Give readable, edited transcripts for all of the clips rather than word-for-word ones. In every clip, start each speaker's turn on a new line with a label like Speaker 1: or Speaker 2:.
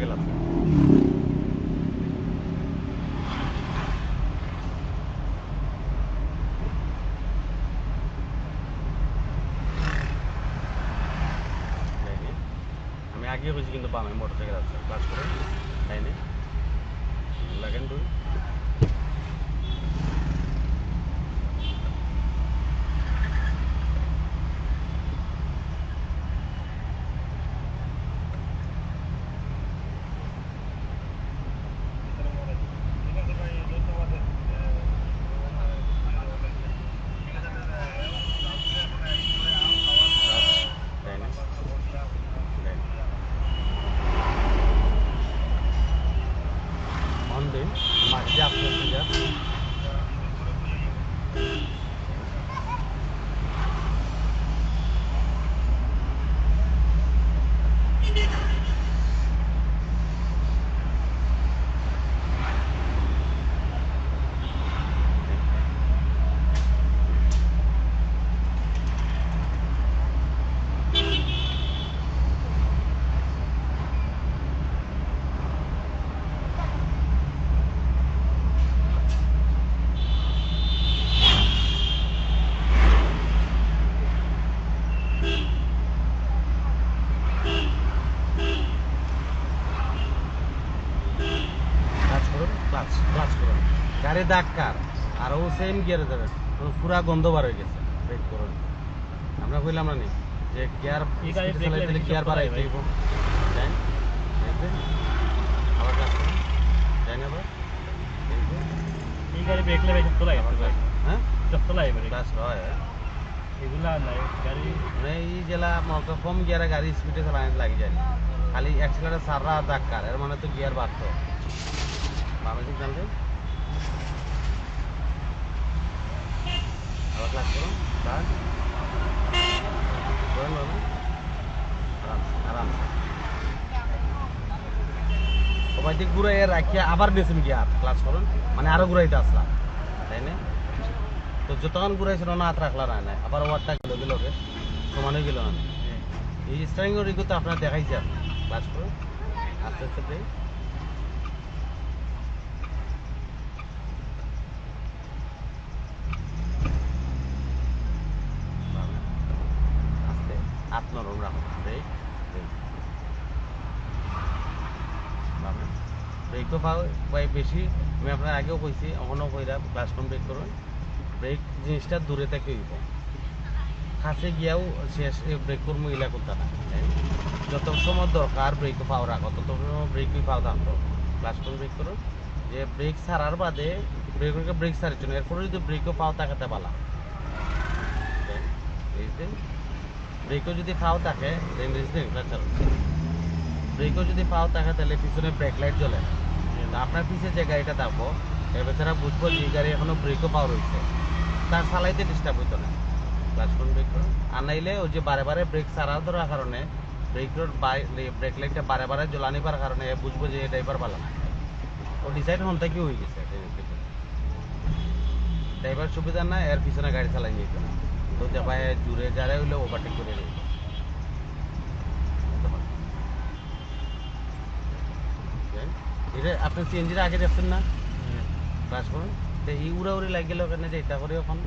Speaker 1: Motorcycle আছে। আমি আগে বলছি কিন্তু বামে মোটরসাইকেল আছে, ক্লাস করে তাইনি লাগেন তুই মাঝে আপনার গাড়ি ডাক্কার আর ও সেম গিয়ারে যাবে, পুরা গন্ধ বার হয়ে গেছে। ব্রেক করুন, আমরা কইলাম না নি যে গিয়ার চালাইতে গিয়ার বাড়াই দিব, আবার কাজ করুন যাই না আবার
Speaker 2: এই গাড়ি ব্রেক লেগে সব তোলাই
Speaker 1: হ্যাঁ
Speaker 2: সব তোলাই
Speaker 1: কাজ হয়
Speaker 2: এগুলা নাই গাড়ি
Speaker 1: মানে এই জেলা মতো কম গিয়ারে গাড়ি স্পিডে চালানো লাগে যায়, খালি অ্যাক্সিলারেটর সাররা ডাক্কার, এর মানে তো গিয়ার বাড়তো। বামে দিক জানতে আবার ক্লাস করুন, কাজ করেন বাবা আরামসে আরামসে সবাই দিক ঘুরাই রাখিয়া আবার বেশি গিয়ার ক্লাস করুন, মানে আরো ঘুরাইতে আসলাম তাই না? তো যতক্ষণ ঘুরাইছিল না হাত রাখলা না, আবার ওয়ারটা গেল সমান হয়ে গেল না। এই স্টারিং এর তো আপনার দেখাইছে, ক্লাস করুন আস্তে আস্তে হাত নরম রাখুন, ব্রেক ব্রেকও পাও বেশি, আমি আপনার আগেও কইছি এখনও কইরা ক্লাস কম ব্রেক করুন। ব্রেক জিনিসটা দূরে থেকে হইব, কাছে গিয়াও শেষ ব্রেক করবো ইলা করতে না, যত সময় দরকার ব্রেকও পাও রাখো তত সময় ব্রেকই পাও থাকতো। ক্লাস কম ব্রেক করুন, যে ব্রেক ছাড়ার বাদে ব্রেক ছাড়ির জন্য এরপরে যদি ব্রেকও পাও তাকাতে পালা, ব্রেকও যদি পাও থাকে ব্রেকও যদি পাও থাকে তাহলে পিছনে ব্রেক লাইট জ্বলে, আপনার পিছিয়ে যে গাড়িটা থাকবো এর বেচারা বুঝবো যে গাড়ি এখনো ব্রেকও পাও রয়েছে, তার চালাইতে ডিস্টার্ব হইতো না। ক্লাস কোন ব্রেক করুন, আর নাইলে ওই যে বারে বারে ব্রেক ছাড়া ধরার কারণে ব্রেক লাইটটা বারে বারে জ্বলানিবার কারণে বুঝবো যে ড্রাইভার ভালো না, ও ডিসাইড হন থেকে হয়ে গেছে ড্রাইভার সুবিধা না, এর পিছনে গাড়ি চালাই যেত না, তো দেখা জুড়ে যারা হইলে ওভারটেক করে নেই। এটা আপনি সিএনজির আগে দেখছেন না, ক্লাস করুন তো এই উড়াউড়ি লাগ গেল কেন যে এটা করে এখন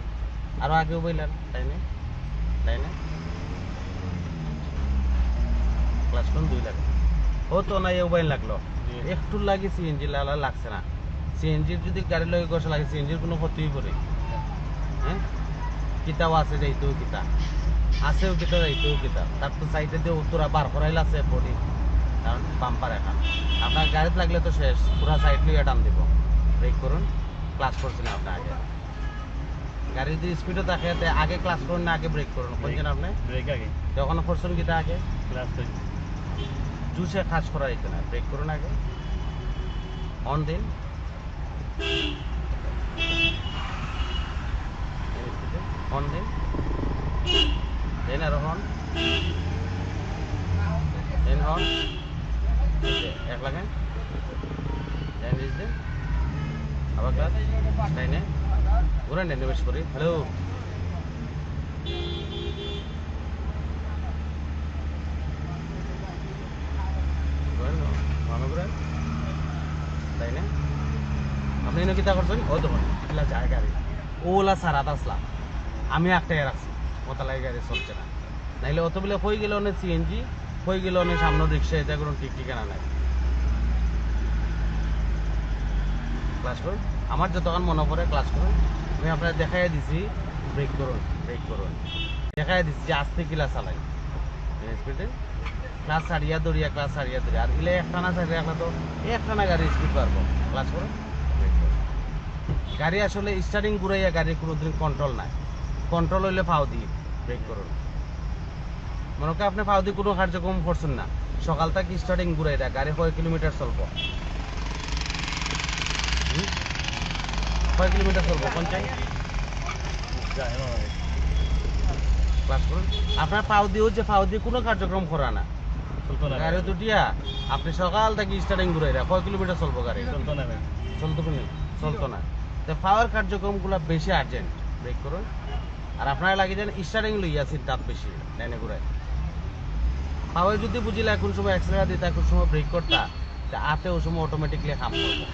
Speaker 1: আরো আগেও বইলেন তাই না ক্লাস করুন 2 লাগে ও তো না এও বাইন লাগলো একটু লাগে, সিএনজি লাগছে না। সিএনজির যদি গাড়ি লগে গসা লাগে সিএনজির কোনো ক্ষতিই করে, হ্যাঁ কিতাও আছে যাইতেও কিতা আছেও কিতা যাইতেও কিতা, তার তো সাইডে দিয়ে উত্তরা বার করাইল আছে বডি, কারণ বাম্পার এখন আপনার গাড়িতে লাগলে তো শেষ, পুরা সাইড লিয়ে টান দিব। ব্রেক করুন, ক্লাস করছেন আপনি আগে, গাড়ি যদি স্পিডও থাকে আগে ক্লাস করুন না আগে ব্রেক করুন, বলছেন আপনি
Speaker 2: ব্রেক আগে
Speaker 1: যখন করছেন কিতা আগে
Speaker 2: ক্লাস
Speaker 1: জুসে কাজ করা যেত না, ব্রেক করুন আগে, অন দিন অন দিন দেন আর হন দেন হন এক লাগে দেন রিচ দেন আবার ক্লাস তাই না ঘুরেন দেন বেশ করি হ্যালো ঘুরেন আপনি এনে কিতা করছেন ও দেখুন এগুলা যায় গাড়ি ওলা সারাত আসলাম আমি একটাই রাখছি মোতালাই গাড়ি চলছে না নাইলে অত বলে হয়ে গেলে অনেক সিএনজি হয়ে গেলে অনেক সামনে রিক্সা এটা কোনো ঠিক ঠিকানা নাই ক্লাস করুন আমার যতক্ষণ মনে পড়ে ক্লাস করুন আমি আপনার দেখাই দিছি ব্রেক করুন দেখাই দিছি যে আস্তে কিলা চালাই স্পিডে ক্লাস সারিয়া দৌড়িয়া আর ইলে একটানা সারিয়া রাখলে তো একটানা গাড়ি স্পিড পারবো ক্লাস করুন গাড়ি আসলে স্টার্টিং ঘুরাইয়া গাড়ির কোনোদিন কন্ট্রোল নাই কন্ট্রোল হইলে ফাও দিয়ে ব্রেক করুন মনে করেন আপনি ফাও দিয়ে কোনো কার্যক্রম করছেন না সকাল থেকে স্টার্টিং ঘুরাই দেয় গাড়ি কয় কিলোমিটার চলবো কয় কিলোমিটার চলবো পঞ্চাশ
Speaker 2: যায় না
Speaker 1: ক্লাস করুন আপনার ফাও দিয়ে কোনো কার্যক্রম করা না
Speaker 2: চলতো না
Speaker 1: গাড়ি দুটিয়া আপনি সকাল থেকে স্টার্টিং ঘুরাই দেয় কয় কিলোমিটার চলবো গাড়ি
Speaker 2: চলতো না ভাই
Speaker 1: চলতো না তো পাওয়ার কার্যক্রমগুলো বেশি আর্জেন্ট ব্রেক করুন আর আপনারা লাগিয়ে দেন স্টার্টিং লইয়া সিদ্ধান্ত বেশি লাইনে ঘুরায় পাওয়ার যদি বুঝিলে কোন সময় অ্যাক্সেলারেটর দিতা কোন সময় ব্রেক করতা তা আতে ওই সময় অটোমেটিকলি কাম করবো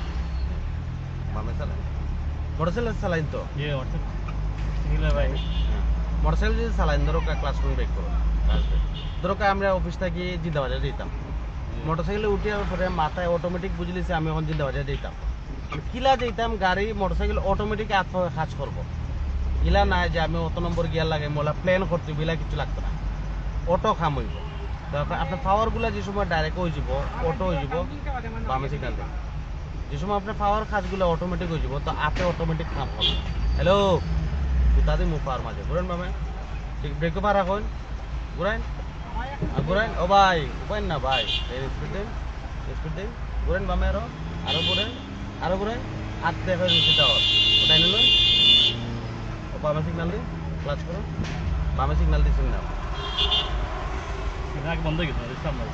Speaker 1: বামে চালান মোটরসাইকেল চালাইন তো
Speaker 2: ইয়ে হোয়াটসঅ্যাপ নিলে ভাই
Speaker 1: মোটরসাইকেল যদি চালাইন ধরো ক্লাসরুম ব্রেক করুন ধরো আমরা অফিস থেকে জিন্দাবাজার দিতাম মোটরসাইকেলে উঠে পরে মাথায় অটোমেটিক বুঝলিছে আমি এখন জিন্দাবাজার দিতাম কিলা দিতাম গাড়ি মোটরসাইকেল অটোমেটিক কাজ করবো ইলা নাই যে আমি অত নম্বর গিয়ার লাগাই মোলা প্ল্যান করতে বিলা কিছু লাগতো না অটো খাম হইব তারপর আপনার পাওয়ারগুলা যে সময় ডাইরেক্ট হয়ে যাব অটো হয়ে যাব বামে সিগন্যাল দেব যে সময় আপনার পাওয়ার কাজগুলো অটোমেটিক হয়ে যাব তো আপে অটোমেটিক কাম হবে হ্যালো তাদের মুখ পাওয়ার মাঝে ঘুরেন বামে ঠিক ব্রেকও পার রাখুন ঘুরেন ও ভাই উপায় না ভাই স্পিড দিন ঘুরেন বামে আরো ঘুরেন হাত দেখা যাচ্ছে ওটাই নিল বামে সিগন্যাল দিন ক্লাচ করুন বামে সিগন্যাল দিচ্ছেন না
Speaker 2: আগে বন্ধ হয়ে গেছে সামনে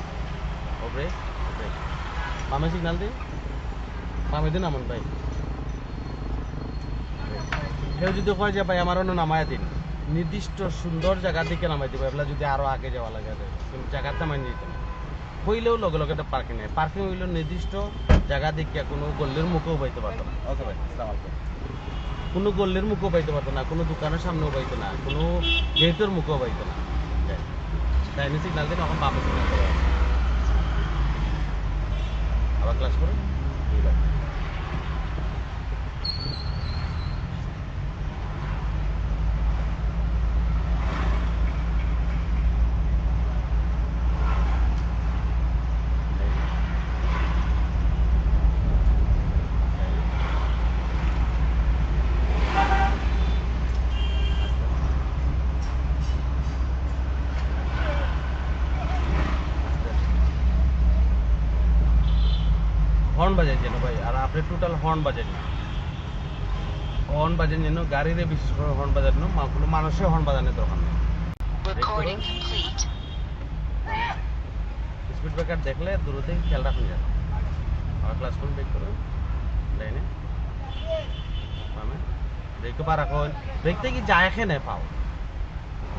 Speaker 1: ও ব্রেক বামে সিগন্যাল দিন বামে দিন আমন ভাই কেউ যদি কয় যে ভাই আমার অন্য নামায় দিন নির্দিষ্ট সুন্দর জায়গার দিকে নামাই দিব এগুলা যদি আরো আগে যাওয়া লাগে কিন্তু জায়গার নামাই দিতে না হইলেও লগে লগে একটা পার্কিং নেই পার্কিং হইলেও নির্দিষ্ট জায়গা দিকে কোনো গল্লির মুখেও পাইতে পারতো না ওকে ভাই আসসালামু আলাইকুম কোনো গল্লির মুখেও পাইতে পারতো না কোনো দোকানের সামনেও পাইতো না কোনো গেটের মুখেও পাইতো না তাই সিগনাল দিন এখন বামে সিগনাল করে আবার ক্লাস করুন হর্ন বাজার যেন ভাই আর আপনি টোটাল হর্ন বাজার না হর্ন বাজার যেন গাড়িরে বিশেষ করে হর্ন বাজার না কোনো মানুষের হর্ন বাজানোর দরকার নেই স্পিড ব্রেকার দেখলে দূর থেকে খেয়াল রাখুন যেন আর ক্লাস করুন ব্রেক করুন লাইনে ব্রেকও পা রাখুন ব্রেকতে কি যায় খেয়ে নেই পাও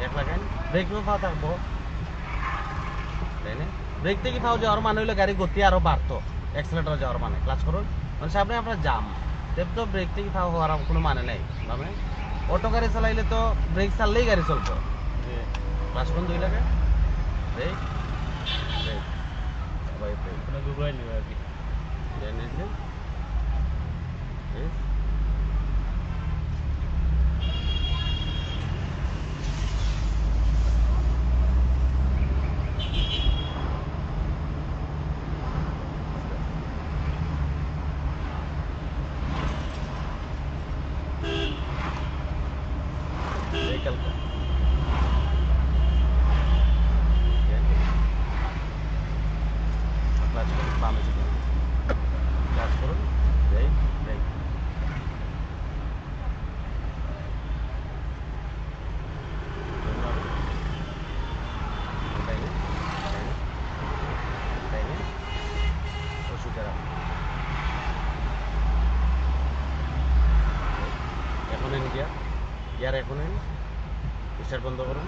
Speaker 1: এক লাগান ব্রেকও পাও থাকবো লাইনে ব্রেকতে কি পাও যাওয়ার মানে হইলে গাড়ি গতি আরো বাড়তো অ্যাক্সিলেটর যাওয়ার মানে ক্লাচ করুন মানে সামনে আপনার জাম দেব তো ব্রেক থেকে ফাও হওয়ার কোনো মানে নেই মানে অটো গাড়ি চালাইলে তো ব্রেক চাললেই গাড়ি চলবো ক্লাচ করুন দুই লাগে ব্রেক ব্রেক ব্রেক
Speaker 2: কোনো গুগল নিবে আর কি
Speaker 1: vehicle ko. Yan. Clutch ko, pamit ko. Clutch ko, brake, brake. এখন এন গিয়া ইয়ার এখন এন স্টার্ট বন্ধ করুন